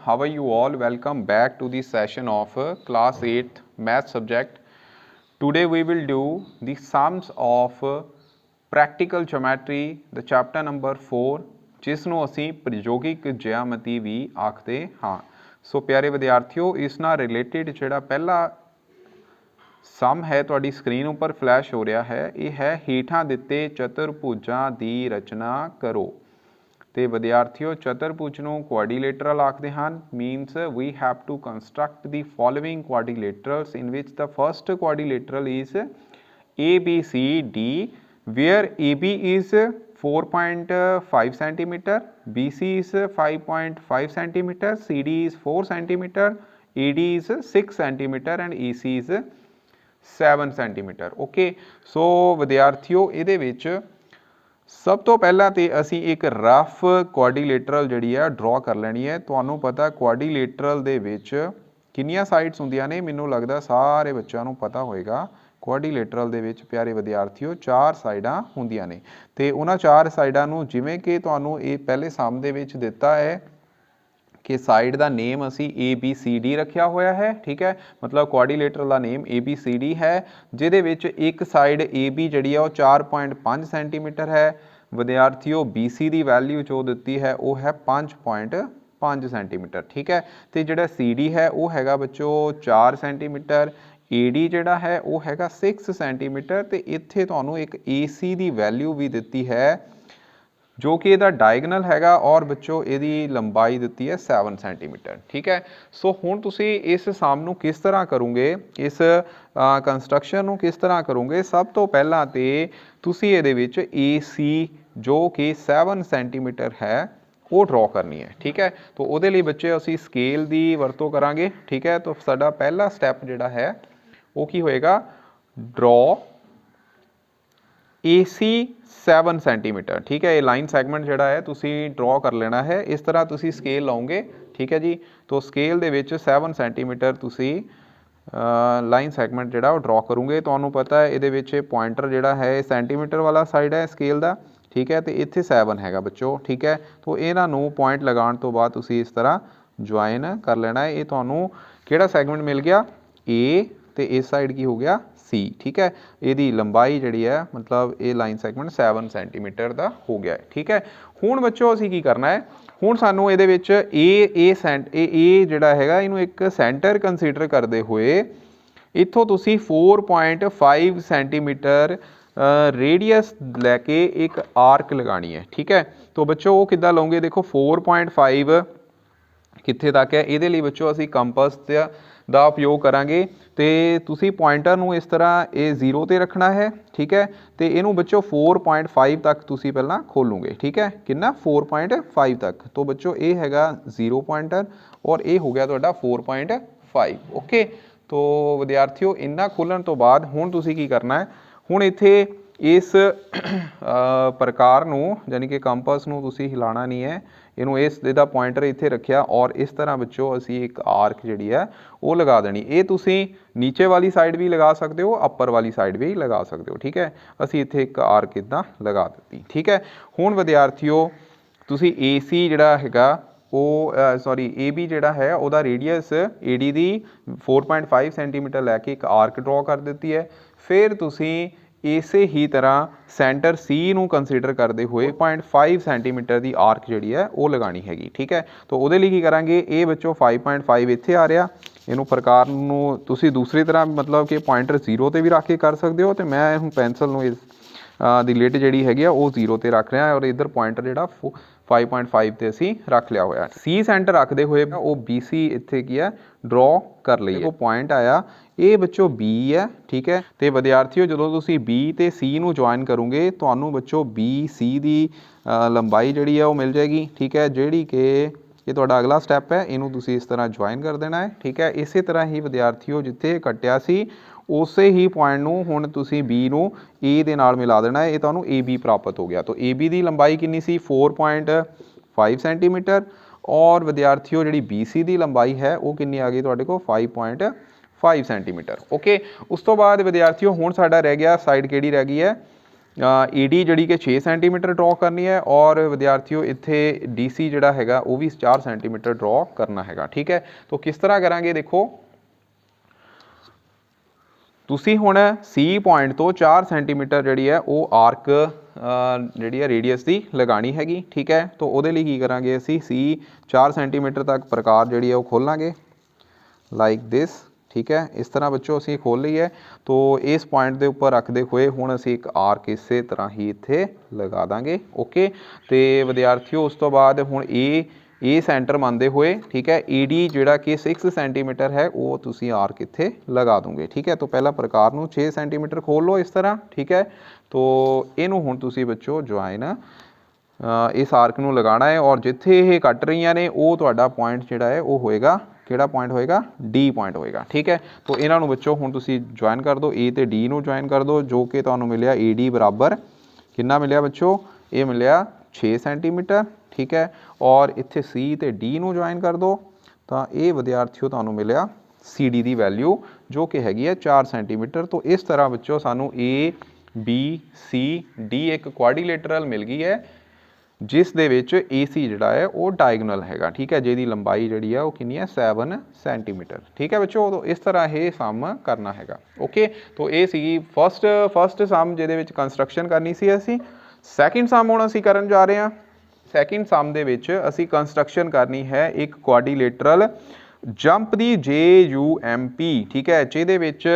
how are you all? Welcome back to the session of class 8th math subject. Today we will do the sums of practical geometry, the chapter number 4, जिस ਨੂੰ ਅਸੀਂ ਪ੍ਰਯੋਗਿਕ ਜਿਆਮਤੀ ਵੀ ਆਖਦੇ ਹਾਂ। ਸੋ ਪਿਆਰੇ ਵਿਦਿਆਰਥੀਓ, ਇਸ ਨਾਲ related ਜਿਹੜਾ ਪਹਿਲਾ ਸਮ ਹੈ ਤੁਹਾਡੀ ਸਕਰੀਨ ਉੱਪਰ ਫਲੈਸ਼ ਹੋ ਰਿਹਾ ਹੈ, ਇਹ ਹੈ ਹੇਠਾਂ ਦਿੱਤੇ ਚਤੁਰਭੁਜਾਂ ਦੀ ਰਚਨਾ ਕਰੋ। ਤੇ ਵਿਦਿਆਰਥੀਓ, ਚਤੁਰਭੁਜ ਨੂੰ ਕੁਆਡਰੀਲੇਟਰਲ ਆਖਦੇ ਹਨ। Means we have to construct the following quadrilaterals in ਵਿਚ the first quadrilateral is ABCD, where AB is 4.5 centimeter, BC is 5.5 centimeter, CD is 4 centimeter, AD is 6 centimeter and EC is 7 centimeter। Okay, सो विद्यार्थियों ਇਹਦੇ ਵਿੱਚ सब तो पहला तो असी एक रफ कुआडरीलेटरल जिहड़ी है ड्रॉ कर लैनी है। तुहानूं पता कुआडरीलेटरल दे विच किन्नियां साइड्स हुंदियां ने, मैनूं लगदा सारे बच्चों नूं पता होएगा। कुआडरीलेटरल दे विच प्यारे विद्यार्थियों 4 साइडां हुंदियां ने ते उन्हां 4 साइडां नूं जिवें कि तुहानूं ये पहले सम दे विच दिता है कि साइड का नेम असी ABCD रखा होया है। ठीक है, मतलब कुआडरीलेटरल का नेम ABCD है, जिहदे विच एक साइड AB जिहड़ी है 4.5 सेंटीमीटर है। विद्यार्थियों BC की वैल्यू जो दी है वह है 5.5 सेंटीमीटर। ठीक है, तो जिहड़ा CD है वह हैगा बच्चों 4 सेंटीमीटर, AD जिहड़ा है वह हैगा 6 सेंटीमीटर, तो इत्थे तुहानूं एक AC की वैल्यू भी दी है जो कि इहदा डायगनल हैगा, और बच्चों इहदी लंबाई दी है 7 सेंटीमीटर। ठीक है, सो हुण तुसी इस सम नूं किस तरह करोगे, इस कंस्ट्रक्शन नूं किस तरह करोगे। सब तो पहला तो तुसी इहदे विच AC जो कि 7 सेंटीमीटर है वो ड्रॉ करनी है। ठीक है, तो उहदे लई बच्चे असी स्केल की वरतों करांगे। ठीक है, तो साडा पहला स्टैप जिहड़ा है वो की होएगा, ड्रॉ AC 7 सेंटीमीटर। ठीक है, ये लाइन सैगमेंट जिहड़ा है तुसी ड्रॉ कर लेना है। इस तरह तुसी स्केल लाओगे। ठीक है जी, तो स्केल दे विच 7 सेंटीमीटर तुसी लाइन सैगमेंट जिहड़ा ड्रॉ करोगे। तुहानूं पता है इहदे विच पॉइंटर जिहड़ा है सेंटीमीटर वाला साइड है स्केल का। ठीक है, तो इत्थे 7 हैगा बच्चों। ठीक है, तो इन्हां नूं पॉइंट लगाउण तो बाद तुसी इस तरह ज्वाइन कर लेना है। ये तुहानूं किहड़ा सैगमेंट मिल गया, A, तो इस साइड की हो गया C। ठीक है, यदी लंबाई जिहड़ी है मतलब ये लाइन सैगमेंट 7 सेंटीमीटर का हो गया है। ठीक है, हुण बच्चों असीं की करना है, हुण सानूं इहदे विच A जिहड़ा हैगा इहनूं एक सेंटर कंसीडर करते हुए इत्थों तुसीं 4.5 सेंटीमीटर रेडियस लैके एक आर्क लगानी है। ठीक है, तो बच्चों वो किद्दां लाओगे, देखो 4.5 कित्थे तक है, इहदे लई बच्चों असीं कंपस का उपयोग करांगे। तो तुसी पॉइंटर नूं इस तरह ये 0 ते रखना है। ठीक है, तो इनू बच्चों 4.5 तक तुसी पहला खोलोगे। ठीक है, कितना 4.5 तक, तो बच्चों ये हैगा 0 पॉइंटर और ये हो गया तुहाडा 4.5। ओके, तो विद्यार्थियों इन्ना खोलण तो बाद हुण तुसी की करना है, हुण इत्थे इस प्रकार नूं यानी कि कंपस नूं तुसी हिलाना नहीं है, इनू इस दा पॉइंटर इत्थे रखिया और इस तरह बच्चों असी एक आर्क जिहड़ी है वो लगा देनी। ये तुसी नीचे वाली साइड भी लगा सकते हो, अपर वाली साइड भी लगा सकते हो। ठीक है, असी इत्थे एक आर्क इदां लगा दी। ठीक है, हुण विद्यार्थियों तुसी AC जिहड़ा हैगा वो सॉरी AB जिहड़ा है उहदा रेडियस AD दी 4.5 सेंटीमीटर लैके एक आर्क ड्रॉ कर दी है। फिर तुसी इसे ही तरह सेंटर C नूं कंसीडर करते हुए 0.5 सेंटीमीटर की आर्क जिहड़ी है वो लगानी हैगी। ठीक है, तो उहदे लई की करांगे, ये बच्चों 5.5 इत्थे आ रहा, इनू प्रकार नूं तुसी दूसरी तरह मतलब कि पॉइंटर 0 ते भी रख के कर सकते हो। तो मैं हुण पेंसिल नूं दी लिट जिहड़ी हैगी आ वो 0 ते रख रहा और इधर पॉइंटर जिहड़ा 5.5 ते असीं रख लिया होया। C सेंटर रखते हुए वो BC इत्थे की है ड्रॉ कर लईए। वो पॉइंट आया ये बच्चों B है। ठीक है, तो विद्यार्थियों जो तुसी B ते C नूं ज्वाइन करोगे तुहानूं बच्चों BC की लंबाई जिहड़ी है वो मिल जाएगी। ठीक है, जिहड़ी कि ये तुहाडा अगला स्टैप है, इनू तुसी इस तरह ज्वाइन कर देना है। ठीक है, इस तरह ही विद्यार्थियों जिथे कट्टिया सी उसे ही पॉइंट नूं हुण तुसी B नूं A दे नाल मिला देना है, ये तुहानूं AB प्राप्त हो गया। तो AB की लंबाई कितनी सी 4.5 सेंटीमीटर और विद्यार्थियों जिहड़ी BC की लंबाई है वो कितनी आ गई तुहाडे कोल 5.5 सेंटीमीटर। ओके, उस तो बाद विद्यार्थियों हुण साडा रह गया साइड किहड़ी रह गई है, ईडी जी कि 6 सेंटीमीटर ड्रॉ करनी है और विद्यार्थियों इत्थे डीसी जिहड़ा हैगा वो भी 4 सेंटीमीटर ड्रॉ करना हैगा। ठीक है, तो किस तरह करांगे देखो, तुसी हुण सी पॉइंट तो 4 सेंटीमीटर जिहड़ी है वो आर्क जिहड़ी है रेडियस की लगानी हैगी। ठीक है, तो उहदे लई की करांगे असी सी 4 सेंटीमीटर तक प्रकार जिहड़ी है वो खोलांगे लाइक दिस। ठीक है, इस तरह बच्चों असी खोल ली है। तो इस पॉइंट के उपर रखते हुए हुण असी एक आर्क इस तरह ही इत्थे लगा देंगे। ओके, तो विद्यार्थियों उस तो बाद हुण ए सेंटर मानते हुए, ठीक है, ईडी जिहड़ा कि 6 सेंटीमीटर है वो तुसी आर्क इत्थे लगा दोगे। ठीक है, तो पहला प्रकार नूं 6 सेंटीमीटर खोल लो इस तरह। ठीक है, तो इनू हुण तुसी बच्चों ज्वाइन इस आर्क नूं लगाना है और जिथे ये कट रही ने वो तुहाडा पॉइंट जिहड़ा है वो होएगा, किहड़ा पॉइंट होएगा, डी पॉइंट होएगा। ठीक है, तो इन्हां नूं बच्चों हुण तुसी ज्वाइन कर दो, ए ते डी नूं ज्वाइन कर दो, जो कि तुहानूं मिलिया ए डी बराबर कितना मिलिया बच्चों, ये मिलिया 6 सेंटीमीटर। ठीक है, और इत्थे सी ते डी नूं ज्वाइन कर दो तो ये विद्यार्थियों तुहानूं मिलिया सी डी की वैल्यू जो कि हैगी है 4 सेंटीमीटर। तो इस तरह बच्चों सानूं ए बी सी डी एक क्वाड्रिलेटरल मिल गई है जिस दे विच ए सी जिहड़ा है वो डायगोनल हैगा। ठीक है, जिहदी लंबाई जिहड़ी है वो कितनी है, 7 सेंटीमीटर। ठीक है बच्चों, तो इस तरह ये सम करना हैगा। ओके, तो ये सी फस्ट सम जिहदे विच कंस्ट्रक्शन करनी सी असी। सैकेंड सम हुण असी करन जा रहे हैं। सैकेंड सम दे विच असी कंस्ट्रक्शन करनी है एक क्वाड्रिलेटरल जंप दी JUMP। ठीक है, जिहदे विच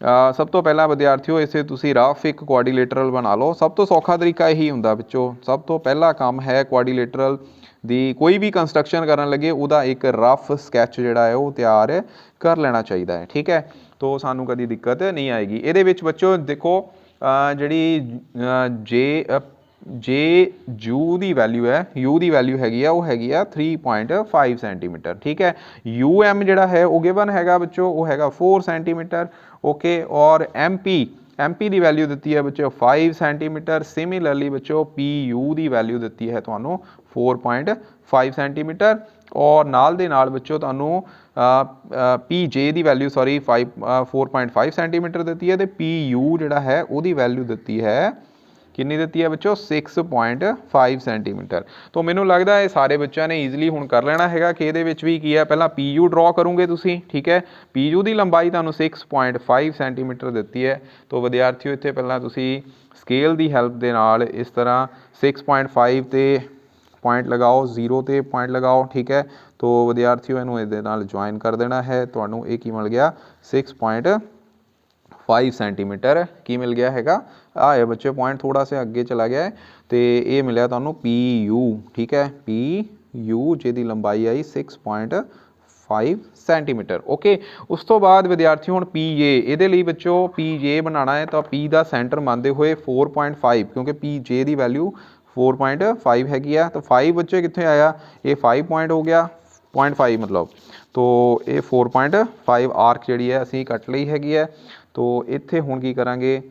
सब तो पहला विद्यार्थियों इसे तुसी रफ एक क्वाड्रिलेटरल बना लो। सब तो सौखा तरीका यही हुंदा बच्चों, सब तो पहला काम है क्वाड्रिलेटरल दी कोई भी कंस्ट्रक्शन करन लगे उहदा एक रफ स्कैच जिहड़ा है वो तैयार कर लेना चाहिए है। ठीक है, तो सानू कभी दिक्कत नहीं आएगी। इहदे विच बच्चों देखो जिहड़ी जे यू की वैल्यू है, यू की वैल्यू हैगी है वो हैगी है 3.5 सेंटीमीटर। ठीक है, यू एम जिहड़ा है वो गिवन हैगा बच्चों वो हैगा 4 सेंटीमीटर। ओके, और एम पी की वैल्यू दी है बच्चों 5 सेंटीमीटर। सिमिलरली बच्चों पी यू की वैल्यू दी है तुहानूं 4.5 सेंटीमीटर और नाल दे नाल बच्चों तुहानूं पी जे की वैल्यू 4.5 सेंटीमीटर दी है, तो पी यू जिहड़ा है उहदी वैल्यू दी है कितनी दी है बच्चों, 6.5 सेंटीमीटर। तो मैनूं लगता है सारे बच्चों ने ईजिली हुण कर लेना हैगा कि इहदे विच भी की है, पहला पी यू ड्रॉ करोगे तुसी। ठीक है, पी यू की लंबाई तुहानूं 6.5 सेंटीमीटर दी है। तो विद्यार्थियों इत्थे पहला तुसी स्केल की हैल्प दे नाल इस तरह 6.5 ते पॉइंट लगाओ, 0 ते पॉइंट लगाओ। ठीक है, तो विद्यार्थियों इनू इहदे नाल ज्वाइन कर देना है, तुहानूं ये की मिल गया 6.5 सेंटीमीटर की मिल गया हैगा। है बच्चे पॉइंट थोड़ा सा अगे चला गया है, तो ये मिलया तुहानूं पी यू। ठीक है, पी यू जिहदी लंबाई आई 6.5 सेंटीमीटर। ओके, उस तो बाद विद्यार्थियों हुण पी जे, इहदे लई बच्चों पी जे बनाना है तो पी का सेंटर मानते हुए 4.5 क्योंकि पी जे की वैल्यू 4.5 हैगी है। तो 5 बच्चे कित्थे आया, ये 5 पॉइंट हो गया, 0.5 मतलब, तो ये 4.5 आर्क जिहड़ी है असीं कट लई हैगी है। तो इत्थे हुण की करांगे,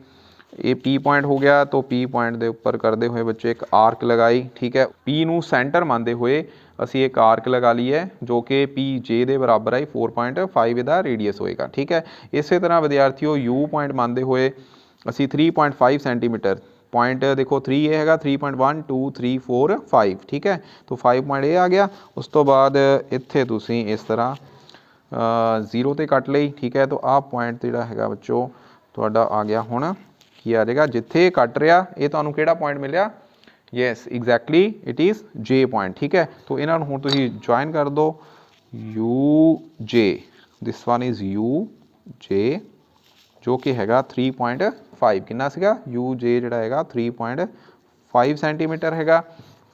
ये पी पॉइंट हो गया, तो पी पॉइंट के उपर करते हुए बच्चे एक आर्क लगाई। ठीक है, पी नू सेंटर मानते हुए असी एक आर्क लगा ली है जो कि पी जे के बराबर आई 4.5 इसका रेडियस होएगा। ठीक है, इस तरह विद्यार्थियों यू पॉइंट मानते हुए असी 3.5 सेंटीमीटर पॉइंट देखो 3 ये हैगा 3.1 2 3 4 5। ठीक है, तो 5 पॉइंट ये आ गया। उस तो बाद इत्थे तुसी इस तरह 0 ते कट लई। ठीक है, तो आ पॉइंट जिहड़ा हैगा बच्चों तुहाडा आ गया हुण की आ जाएगा जिथे कट रहा ये तुहानूं किहड़ा पॉइंट मिलिया, yes exactly it is J point. ठीक है, तो इन्हां नूं हुण तुसीं ज्वाइन कर दो U J, this one is U J जो कि हैगा 3.5 कितना सीगा, यू जे जिहड़ा हैगा 3.5 सेंटीमीटर हैगा।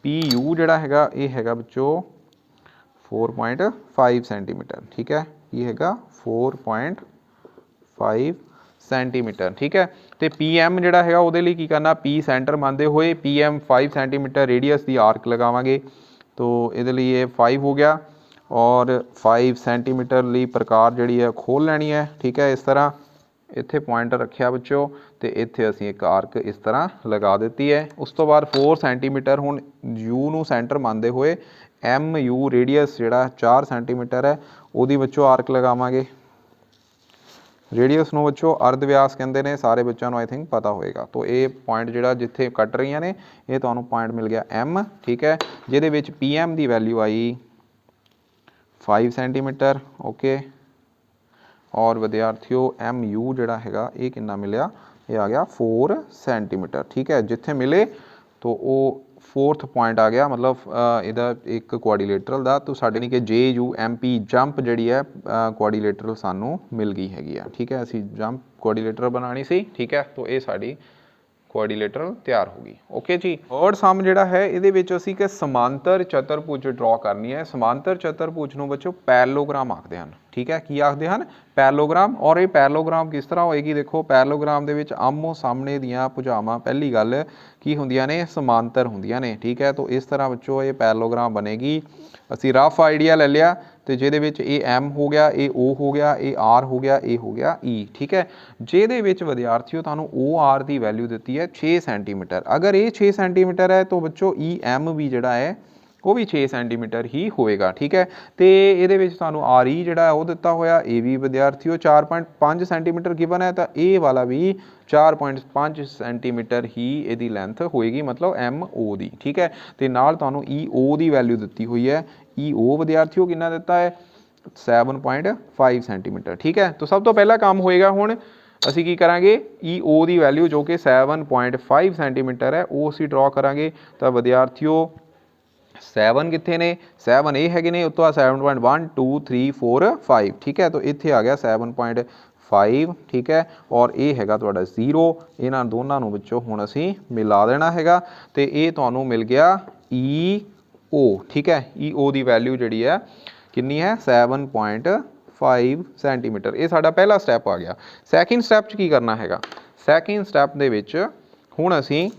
पी यू जिहड़ा हैगा ये हैगा बच्चों 4.5 सेंटीमीटर। ठीक है, ये हैगा 4.5 सेंटीमीटर। ठीक है, तो पी एम जिहड़ा हैगा उहदे लई की करना, पी सेंटर मानते हुए पी एम 5 सेंटीमीटर रेडियस की आर्क लगावांगे। तो इहदे लई ये 5 हो गया और 5 सेंटीमीटर लई प्रकार जिहड़ी है खोल लैनी है। ठीक है, इस तरह इत्थे पॉइंट रखिया बच्चों, तो इत्थे असीं एक आर्क इस तरह लगा दी है। उस तो बाद 4 सेंटीमीटर हुण यू नूं सेंटर मानते हुए एम यू रेडियस जिहड़ा 4 सेंटीमीटर है उहदी बच्चों आर्क लगावांगे। ਰੇਡੀਅਸ ਨੂੰ ਬੱਚੋ ਅਰਧ ਵਿਆਸ ਕਹਿੰਦੇ ਨੇ, ਸਾਰੇ ਬੱਚਿਆਂ ਨੂੰ ਆਈ ਥਿੰਕ ਪਤਾ ਹੋਏਗਾ। तो ਇਹ ਪੁਆਇੰਟ ਜਿਹੜਾ ਜਿੱਥੇ ਕੱਟ ਰਹੀਆਂ ਨੇ ਇਹ ਤੁਹਾਨੂੰ ਪੁਆਇੰਟ ਮਿਲ ਗਿਆ M, ਠੀਕ ਹੈ, ਜਿਹਦੇ ਵਿੱਚ PM ਦੀ ਵੈਲਿਊ ਆਈ 5 ਸੈਂਟੀਮੀਟਰ। ਓਕੇ, ਔਰ ਵਿਦਿਆਰਥੀਓ MU ਜਿਹੜਾ ਹੈਗਾ ਇਹ ਕਿੰਨਾ ਮਿਲਿਆ, ਇਹ ਆ ਗਿਆ 4 ਸੈਂਟੀਮੀਟਰ। ਠੀਕ ਹੈ, जिथे मिले तो वो 4th पॉइंट आ गया, मतलब ਇਹਦਾ ਇੱਕ ਕੁਆਡੀਲੇਟਰਲ ਦਾ। तो ਸਾਡੇ ਨਹੀਂ ਕਿ JUMP ਜੰਪ ਜਿਹੜੀ ਹੈ ਕੁਆਡੀਲੇਟਰਲ ਸਾਨੂੰ ਮਿਲ ਗਈ ਹੈਗੀ ਆ। ਠੀਕ ਹੈ, ਅਸੀਂ ਜੰਪ ਕੁਆਡੀਲੇਟਰਲ ਬਣਾਉਣੀ ਸੀ। ਠੀਕ ਹੈ, तो ਇਹ ਸਾਡੀ ਕੁਆਡੀਲੇਟਰਲ ਤਿਆਰ ਹੋ ਗਈ। ਓਕੇ ਜੀ, ਥਰਡ ਸਮ ਜਿਹੜਾ ਹੈ ਇਹਦੇ ਵਿੱਚ ਅਸੀਂ ਕਿ ਸਮਾਂਤਰ ਚਤੁਰਭੁਜ ਡਰਾ ਕਰਨੀ ਹੈ। ਸਮਾਂਤਰ ਚਤੁਰਭੁਜ ਨੂੰ ਬੱਚੋ ਪੈਰਲੋਗ੍ਰਾਮ ਆਖਦੇ ਹਨ। ਠੀਕ ਹੈ, ਕੀ ਆਖਦੇ ਹਨ? ਪੈਰਲੋਗ੍ਰਾਮ। ਔਰ ਇਹ ਪੈਰਲੋਗ੍ਰਾਮ ਕਿਸ ਤਰ੍ਹਾਂ ਹੋਏਗੀ? ਦੇਖੋ, ਪੈਰਲੋਗ੍ਰਾਮ ਦੇ ਵਿੱਚ ਆਮੋ ਸਾਹਮਣੇ ਦੀਆਂ ਭੁਜਾਵਾਂ ਪਹਿਲੀ ਗੱਲ ਕੀ ਹੁੰਦੀਆਂ ਨੇ? ਸਮਾਂਤਰ ਹੁੰਦੀਆਂ ਨੇ। ਠੀਕ ਹੈ, ਤਾਂ ਇਸ ਤਰ੍ਹਾਂ ਬੱਚੋ ਇਹ ਪੈਰਲੋਗ੍ਰਾਮ ਬਣੇਗੀ। ਅਸੀਂ ਰਫ ਆਈਡੀਆ ਲੈ ਲਿਆ ਤੇ ਜਿਹਦੇ ਵਿੱਚ ਇਹ M ਹੋ ਗਿਆ, ਇਹ O ਹੋ ਗਿਆ, ਇਹ R ਹੋ ਗਿਆ, ਇਹ ਹੋ ਗਿਆ E। ਠੀਕ ਹੈ, ਜਿਹਦੇ ਵਿੱਚ ਵਿਦਿਆਰਥੀਓ ਤੁਹਾਨੂੰ OR ਦੀ ਵੈਲਿਊ ਦਿੱਤੀ ਹੈ 6 ਸੈਂਟੀਮੀਟਰ। ਅਗਰ ਇਹ 6 ਸੈਂਟੀਮੀਟਰ ਹੈ ਤਾਂ ਬੱਚੋ EM ਵੀ ਜਿਹੜਾ ਹੈ ਉਹ ਵੀ 6 ਸੈਂਟੀਮੀਟਰ ਹੀ ਹੋਏਗਾ। ਠੀਕ ਹੈ, ਤੇ ਇਹਦੇ ਵਿੱਚ ਤੁਹਾਨੂੰ RE ਜਿਹੜਾ ਹੈ ਉਹ ਦਿੱਤਾ ਹੋਇਆ, ਇਹ ਵੀ ਵਿਦਿਆਰਥੀਓ 4.5 ਸੈਂਟੀਮੀਟਰ ਗਿਵਨ ਹੈ, ਤਾਂ ਇਹ ਵਾਲਾ ਵੀ 4.5 ਸੈਂਟੀਮੀਟਰ ਹੀ ਇਹਦੀ ਲੈਂਥ ਹੋਏਗੀ, ਮਤਲਬ MO ਦੀ। ਠੀਕ ਹੈ, ਤੇ ਨਾਲ ਤੁਹਾਨੂੰ EO ਦੀ ਵੈਲਿਊ ਦਿੱਤੀ ਹੋਈ ਹੈ। EO ਵਿਦਿਆਰਥੀਓ ਕਿੰਨਾ ਦਿੱਤਾ ਹੈ? 7.5 ਸੈਂਟੀਮੀਟਰ। ਠੀਕ ਹੈ, ਤਾਂ ਸਭ ਤੋਂ ਪਹਿਲਾ ਕੰਮ ਹੋਏਗਾ ਹੁਣ ਅਸੀਂ ਕੀ ਕਰਾਂਗੇ? EO ਦੀ ਵੈਲਿਊ ਜੋ ਕਿ 7.5 ਸੈਂਟੀਮੀਟਰ ਹੈ ਉਹ ਅਸੀਂ ਡਰਾ ਕਰਾਂਗੇ। ਤਾਂ ਵਿਦਿਆਰਥੀਓ 7 ਕਿੱਥੇ ਨੇ? 7 ਇਹ ਹੈਗੇ ਨੇ, ਉੱਤੋਂ 7.1 2 3 4 5। ਠੀਕ ਹੈ, ਤਾਂ ਇੱਥੇ ਆ ਗਿਆ 7.5। ਠੀਕ ਹੈ, ਔਰ ਇਹ ਹੈਗਾ ਤੁਹਾਡਾ 0। ਇਹਨਾਂ ਦੋਨਾਂ ਨੂੰ ਵਿੱਚੋਂ ਹੁਣ ਅਸੀਂ ਮਿਲਾ ਦੇਣਾ ਹੈਗਾ ਤੇ ਇਹ ਤੁਹਾਨੂੰ ਮਿਲ ਗਿਆ EO। ਠੀਕ ਹੈ, EO ਦੀ ਵੈਲਿਊ ਜਿਹੜੀ ਹੈ ਕਿੰਨੀ ਹੈ? 7.5 ਸੈਂਟੀਮੀਟਰ। ਇਹ ਸਾਡਾ ਪਹਿਲਾ ਸਟੈਪ ਆ ਗਿਆ। ਸੈਕਿੰਡ ਸਟੈਪ 'ਚ ਕੀ ਕਰਨਾ ਹੈਗਾ? ਸੈਕਿੰਡ ਸਟੈਪ ਦੇ ਵਿੱਚ ਹੁਣ ਅਸੀਂ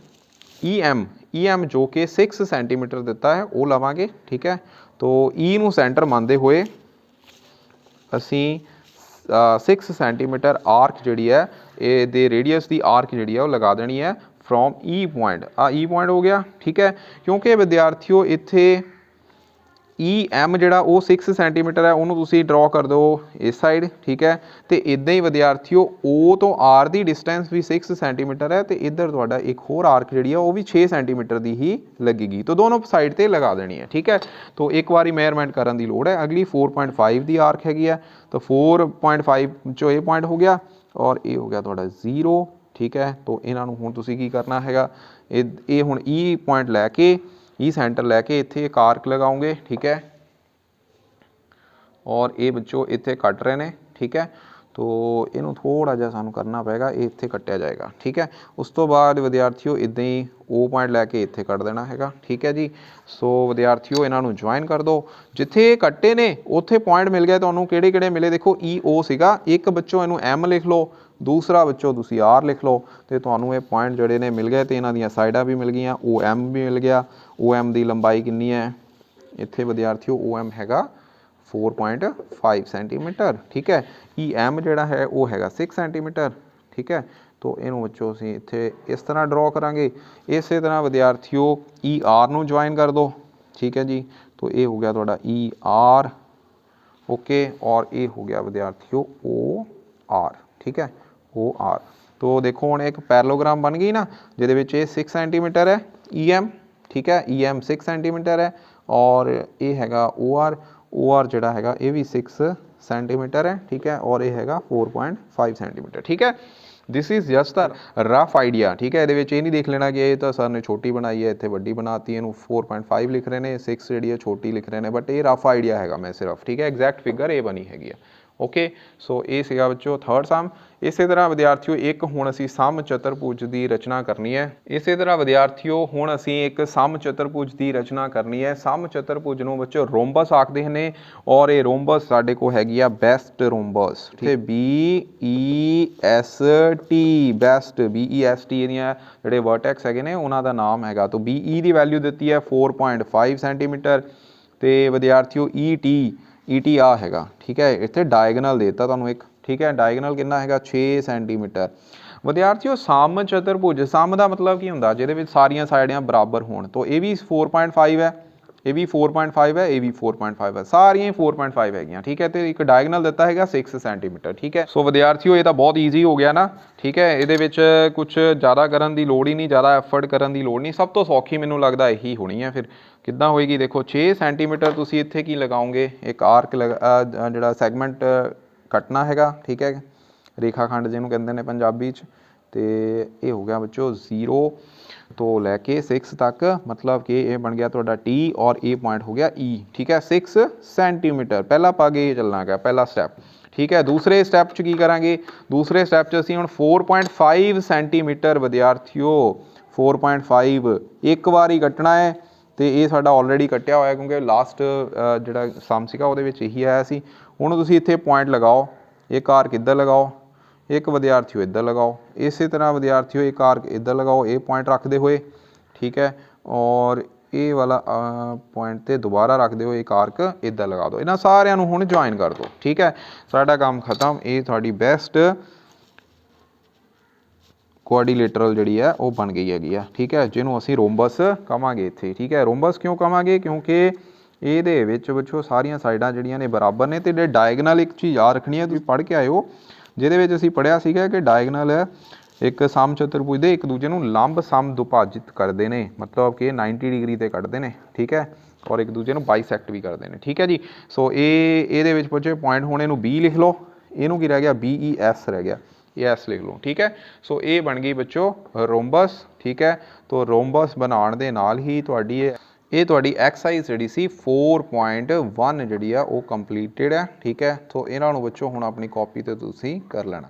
EM ਜੋ ਕਿ 6 ਸੈਂਟੀਮੀਟਰ ਦਿੱਤਾ ਹੈ ਉਹ ਲਵਾਂਗੇ। ਠੀਕ ਹੈ, तो E ਨੂੰ ਸੈਂਟਰ ਮੰਨਦੇ ਹੋਏ ਅਸੀਂ 6 ਸੈਂਟੀਮੀਟਰ ਆਰਕ ਜਿਹੜੀ ਹੈ ਇਹਦੇ ਰੇਡੀਅਸ ਦੀ ਆਰਕ ਜਿਹੜੀ ਹੈ ਉਹ ਲਗਾ ਦੇਣੀ ਹੈ from E point. E point ਹੋ ਗਿਆ। ਠੀਕ ਹੈ, ਕਿਉਂਕਿ ਵਿਦਿਆਰਥੀਓ ਇੱਥੇ EM ਜਿਹੜਾ ਉਹ 6 ਸੈਂਟੀਮੀਟਰ ਹੈ ਉਹਨੂੰ ਤੁਸੀਂ ਡਰਾ ਕਰ ਦਿਓ ਇਸ ਸਾਈਡ। ਠੀਕ ਹੈ, ਤੇ ਇਦਾਂ ਹੀ ਵਿਦਿਆਰਥੀਓ O ਤੋਂ R ਦੀ ਡਿਸਟੈਂਸ ਵੀ 6 ਸੈਂਟੀਮੀਟਰ ਹੈ ਤੇ ਇੱਧਰ ਤੁਹਾਡਾ ਇੱਕ ਹੋਰ ਆਰਕ ਜਿਹੜੀ ਆ ਉਹ ਵੀ 6 ਸੈਂਟੀਮੀਟਰ ਦੀ ਹੀ ਲੱਗੇਗੀ। ਤਾਂ ਦੋਨੋਂ ਸਾਈਡ ਤੇ ਲਗਾ ਦੇਣੀ ਹੈ। ਠੀਕ ਹੈ, ਤਾਂ ਇੱਕ ਵਾਰੀ ਮੇਜਰਮੈਂਟ ਕਰਨ ਦੀ ਲੋੜ ਹੈ। ਅਗਲੀ 4.5 ਦੀ ਆਰਕ ਹੈਗੀ ਹੈ, ਤਾਂ 4.5 ਚੋਂ ਇਹ ਪੁਆਇੰਟ ਹੋ ਗਿਆ ਔਰ ਇਹ ਹੋ ਗਿਆ ਤੁਹਾਡਾ 0। ਠੀਕ ਹੈ, ਤਾਂ ਇਹਨਾਂ ਨੂੰ ਹੁਣ ਤੁਸੀਂ ਕੀ ਕਰਨਾ ਹੈਗਾ? ਇਹ ਹੁਣ E ਪੁਆਇੰਟ ਲੈ ਕੇ E ਸੈਂਟਰ ਲੈ ਕੇ ਇੱਥੇ ਇੱਕ ਆਰਕ ਲਗਾਉਂਗੇ। ਠੀਕ ਹੈ, ਔਰ ਇਹ ਬੱਚੋ ਇੱਥੇ ਕੱਟ ਰਹੇ ਨੇ। ਠੀਕ ਹੈ, तो ਇਹਨੂੰ ਥੋੜਾ ਜਿਹਾ ਸਾਨੂੰ ਕਰਨਾ ਪਏਗਾ, ਇਹ ਇੱਥੇ ਕੱਟਿਆ ਜਾਏਗਾ। ਠੀਕ ਹੈ, ਉਸ ਤੋਂ ਬਾਅਦ ਵਿਦਿਆਰਥੀਓ ਇੱਦਾਂ ਹੀ O ਪੁਆਇੰਟ ਲੈ ਕੇ ਇੱਥੇ ਕੱਟ ਦੇਣਾ ਹੈਗਾ। ਠੀਕ ਹੈ ਜੀ, ਸੋ ਵਿਦਿਆਰਥੀਓ ਇਹਨਾਂ ਨੂੰ ਜੁਆਇਨ ਕਰ ਦਿਓ। ਜਿੱਥੇ ਕੱਟੇ ਨੇ ਉੱਥੇ ਪੁਆਇੰਟ ਮਿਲ ਗਏ ਤੁਹਾਨੂੰ। ਕਿਹੜੇ ਕਿਹੜੇ ਮਿਲੇ? ਦੇਖੋ EO ਸੀਗਾ ਇੱਕ, ਬੱਚੋ ਇਹਨੂੰ M ਲਿਖ ਲਓ, ਦੂਸਰਾ ਬੱਚੋ ਤੁਸੀਂ R ਲਿਖ ਲਓ ਤੇ ਤੁਹਾਨੂੰ ਇਹ ਪੁਆਇੰਟ ਜਿਹੜੇ ਨੇ ਮਿਲ ਗਏ ਤੇ ਇਹਨਾਂ ਦੀਆਂ ਸਾਈਡਾਂ ਵੀ ਮਿਲ ਗਈਆਂ। OM ਵੀ ਮਿਲ ਗਿਆ। OM ਦੀ ਲੰਬਾਈ ਕਿੰਨੀ ਹੈ? ਇੱਥੇ ਵਿਦਿਆਰਥੀਓ OM ਹੈਗਾ 4.5 ਸੈਂਟੀਮੀਟਰ। ਠੀਕ ਹੈ, EM ਜਿਹੜਾ ਹੈ ਉਹ ਹੈਗਾ 6 ਸੈਂਟੀਮੀਟਰ। ਠੀਕ ਹੈ, तो ਇਹਨੂੰ ਬੱਚੋ ਅਸੀਂ ਇੱਥੇ ਇਸ ਤਰ੍ਹਾਂ ਡਰਾ ਕਰਾਂਗੇ। ਇਸੇ ਤਰ੍ਹਾਂ ਵਿਦਿਆਰਥੀਓ ER ਨੂੰ ਜੁਆਇਨ ਕਰ ਦਿਓ। ਠੀਕ ਹੈ ਜੀ, तो ਇਹ ਹੋ ਗਿਆ ਤੁਹਾਡਾ ER। ਓਕੇ, ਔਰ ਇਹ ਹੋ ਗਿਆ ਵਿਦਿਆਰਥੀਓ OR। ਠੀਕ ਹੈ, OR। तो ਦੇਖੋ ਹੁਣ ਇੱਕ ਪੈਰਲੋਗ੍ਰਾਮ ਬਣ ਗਈ ਨਾ ਜਿਹਦੇ ਵਿੱਚ ਇਹ 6 ਸੈਂਟੀਮੀਟਰ ਹੈ EM। ਠੀਕ ਹੈ, EM 6 ਸੈਂਟੀਮੀਟਰ ਹੈ ਔਰ ਇਹ ਹੈਗਾ OR ਜਿਹੜਾ ਹੈਗਾ ਇਹ ਵੀ 6 ਸੈਂਟੀਮੀਟਰ ਹੈ। ਠੀਕ ਹੈ, ਔਰ ਇਹ ਹੈਗਾ 4.5 ਸੈਂਟੀਮੀਟਰ। ਠੀਕ ਹੈ, this is just a rough idea. ਠੀਕ ਹੈ, ਇਹਦੇ ਵਿੱਚ ਇਹ ਨਹੀਂ ਦੇਖ ਲੈਣਾ ਕਿ ਇਹ ਤਾਂ ਸਰ ਨੇ ਛੋਟੀ ਬਣਾਈ ਹੈ, ਇੱਥੇ ਵੱਡੀ ਬਣਾਤੀ, ਇਹਨੂੰ 4.5 ਲਿਖ ਰਹੇ ਨੇ, 6 ਜਿਹੜੀ ਹੈ ਛੋਟੀ ਲਿਖ ਰਹੇ ਨੇ, ਬਟ ਇਹ ਰਫ ਆਈਡੀਆ ਹੈਗਾ ਮੈਂ ਸਿਰਫ। ਠੀਕ ਹੈ, ਐਗਜ਼ੈਕਟ ਫਿਗਰ ਇਹ ਬਣੀ ਹੈਗੀ ਆ। ਓਕੇ, ਸੋ ਇਹ ਸੀਗਾ ਬੱਚੋ ਥਰਡ ਸਮ। ਇਸੇ ਤਰ੍ਹਾਂ ਵਿਦਿਆਰਥੀਓ ਇੱਕ ਹੁਣ ਅਸੀਂ ਸਮ ਚਤੁਰਭੁਜ ਦੀ ਰਚਨਾ ਕਰਨੀ ਹੈ। ਇਸੇ ਤਰ੍ਹਾਂ ਵਿਦਿਆਰਥੀਓ ਹੁਣ ਅਸੀਂ ਇੱਕ ਸਮ ਚਤੁਰਭੁਜ ਦੀ ਰਚਨਾ ਕਰਨੀ ਹੈ। ਸਮ ਚਤੁਰਭੁਜ ਨੂੰ ਬੱਚੋ ਰੋਮਬਸ ਆਖਦੇ ਨੇ ਔਰ ਇਹ ਰੋਮਬਸ ਸਾਡੇ ਕੋਲ ਹੈਗੀ ਆ ਬੈਸਟ ਰੋਮਬਸ। ਤੇ BEST ਬੈਸਟ BEST ਇਹਦੀਆਂ ਜਿਹੜੇ ਵਰਟੈਕਸ ਹੈਗੇ ਨੇ ਉਹਨਾਂ ਦਾ ਨਾਮ ਹੈਗਾ। ਤਾਂ BE ਦੀ ਵੈਲਿਊ ਦਿੱਤੀ ਹੈ 4.5 ਸੈਂਟੀਮੀਟਰ ਤੇ ਵਿਦਿਆਰਥੀਓ ET ਆ ਹੈਗਾ। ਠੀਕ ਹੈ, ਇੱਥੇ ਡਾਇਗਨਲ ਦੇਤਾ ਤੁਹਾਨੂੰ ਇੱਕ। ਠੀਕ ਹੈ, ਡਾਇਗਨਲ ਕਿੰਨਾ ਹੈਗਾ? 6 ਸੈਂਟੀਮੀਟਰ। ਵਿਦਿਆਰਥੀਓ ਸਮ ਚਤੁਰਭੁਜ, ਸਮ ਦਾ ਮਤਲਬ ਕੀ ਹੁੰਦਾ? ਜਿਹਦੇ ਵਿੱਚ ਸਾਰੀਆਂ ਸਾਈਡਾਂ ਬਰਾਬਰ ਹੋਣ। ਤਾਂ ਇਹ ਵੀ 4.5 ਹੈ, ਇਹ ਵੀ 4.5 ਹੈ, ਇਹ ਵੀ 4.5 ਹੈ, ਸਾਰੀਆਂ ਹੀ 4.5 ਹੈਗੀਆਂ, ਠੀਕ ਹੈ। ਤੇ ਇੱਕ ਡਾਇਗਨਲ ਦਿੱਤਾ ਹੈਗਾ 6 ਸੈਂਟੀਮੀਟਰ, ਠੀਕ ਹੈ। ਸੋ ਵਿਦਿਆਰਥੀਓ ਇਹ ਤਾਂ ਬਹੁਤ ਈਜ਼ੀ ਹੋ ਗਿਆ ਨਾ, ਠੀਕ ਹੈ। ਇਹਦੇ ਵਿੱਚ ਕੁਝ ਜ਼ਿਆਦਾ ਕਰਨ ਦੀ ਲੋੜ ਹੀ ਨਹੀਂ, ਜ਼ਿਆਦਾ ਐਫਰਟ ਕਰਨ ਦੀ ਲੋੜ ਨਹੀਂ। ਸਭ ਤੋਂ ਸੌਖੀ ਮੈਨੂੰ ਲੱਗਦਾ ਇਹੀ ਹੋਣੀ ਹੈ। ਫਿਰ ਕਿੱਦਾਂ ਹੋਏਗੀ ਦੇਖੋ, 6 ਸੈਂਟੀਮੀਟਰ ਤੁਸੀਂ ਇੱਥੇ ਕੀ ਲਗਾਓਗੇ, ਇੱਕ ਆਰਕ ਜਿਹੜਾ ਸੈਗਮੈਂਟ ਕੱਟਣਾ ਹੈਗਾ, ਠੀਕ ਹੈ, ਰੇਖਾ ਖੰਡ ਜਿਹਨੂੰ ਕਹਿੰਦੇ ਨੇ ਪੰਜਾਬੀ 'ਚ। ਤੇ ਇਹ ਹੋ ਗਿਆ ਬੱਚੋ 0 ਤੋਂ ਲੈ ਕੇ 6 ਤੱਕ, मतलब कि ये बन गया ਤੁਹਾਡਾ T और ये पॉइंट हो गया E, ठीक है। 6 ਸੈਂਟੀਮੀਟਰ ਪਹਿਲਾਂ ਪਾ ਕੇ ਚੱਲਣਾ ਹੈਗਾ, ਪਹਿਲਾ ਸਟੈਪ, ਠੀਕ ਹੈ। ਦੂਸਰੇ ਸਟੈਪ 'ਚ ਕੀ ਕਰਾਂਗੇ, ਦੂਸਰੇ ਸਟੈਪ 'ਚ ਅਸੀਂ ਹੁਣ 4.5 ਸੈਂਟੀਮੀਟਰ ਵਿਦਿਆਰਥੀਓ 4.5 ਇੱਕ ਵਾਰ ਹੀ ਕੱਟਣਾ ਹੈ। ਤੇ ਇਹ ਸਾਡਾ ਆਲਰੇਡੀ ਕੱਟਿਆ ਹੋਇਆ, ਕਿਉਂਕਿ ਲਾਸਟ ਜਿਹੜਾ ਸਮ ਸੀਗਾ ਉਹਦੇ ਵਿੱਚ ਇਹੀ ਆਇਆ ਸੀ। ਹੁਣ ਤੁਸੀਂ ਇੱਥੇ ਪੁਆਇੰਟ ਲਗਾਓ, ਇੱਕ ਆਰਕ ਇੱਧਰ ਲਗਾਓ, एक विद्यार्थियों इधर लगाओ, इस तरह विद्यार्थियों एक आर्क इधर लगाओ, ये पॉइंट रखते हुए, ठीक है। और ये वाला पॉइंट ते दोबारा रखते हुए एक आर्क इधर लगा दो। इन्होंने सारिਆਂ ਨੂੰ ਹੁਣ ज्वाइन कर दो, ठीक है। साडा काम खत्म। ये थोड़ी बेस्ट कोआर्डीलेटरल जी है वो बन गई हैगी है, ठीक है, जिन्हों असी रोम्बस कहांगे इत्थे, ठीक है। रोम्बस क्यों कहांगे, क्योंकि ਇਹਦੇ ਵਿੱਚ ਬੱਚੋ ਸਾਰੀਆਂ ਸਾਈਡਾਂ ਜਿਹੜੀਆਂ ਨੇ ਬਰਾਬਰ ਨੇ। ਤੇ ਡਾਇਗਨਲ ਇੱਕ ਚੀਜ਼ ਯਾਦ ਰੱਖਣੀ ਹੈ, ਤੁਸੀਂ ਪੜ੍ਹ ਕੇ ਆਇਓ, ਜਿਹਦੇ ਵਿੱਚ ਅਸੀਂ ਪੜ੍ਹਿਆ ਸੀਗਾ ਕਿ ਡਾਇਗਨਲ ਇੱਕ ਸਮ ਚਤੁਰਭੁਜ ਦੇ ਇੱਕ ਦੂਜੇ ਨੂੰ ਲੰਬ ਸਮ ਦੁਭਾਜਿਤ ਕਰਦੇ ਨੇ, ਮਤਲਬ ਕਿ 90 ਡਿਗਰੀ ਤੇ ਕੱਢਦੇ ਨੇ, ਠੀਕ ਹੈ, ਔਰ ਇੱਕ ਦੂਜੇ ਨੂੰ ਬਾਈਸੈਕਟ ਵੀ ਕਰਦੇ ਨੇ, ਠੀਕ ਹੈ ਜੀ। ਸੋ ਇਹਦੇ ਵਿੱਚ ਬੱਚੇ ਪੁਆਇੰਟ ਹੁਣ ਇਹਨੂੰ B ਲਿਖ ਲਓ, ਇਹਨੂੰ ਕੀ ਰਹਿ ਗਿਆ BES ਰਹਿ ਗਿਆ, ਇਹ ਐਸ ਲਿਖ ਲਓ, ਠੀਕ ਹੈ। ਸੋ ਇਹ ਬਣ ਗਈ ਬੱਚੋ ਰੋम्बस, ਠੀਕ ਹੈ। तो रोम्बस ਬਣਾਉਣ ਦੇ ਨਾਲ ਹੀ ਇਹ ਤੁਹਾਡੀ ਐਕਸਰਸਾਈਜ਼ ਜਿਹੜੀ ਸੀ 4.1 ਜਿਹੜੀ ਆ ਉਹ ਕੰਪਲੀਟਡ ਹੈ, ਠੀਕ ਹੈ। ਸੋ ਇਹਨਾਂ ਨੂੰ ਬੱਚੋ ਹੁਣ ਆਪਣੀ ਕਾਪੀ ਤੇ ਤੁਸੀਂ ਕਰ ਲੈਣਾ।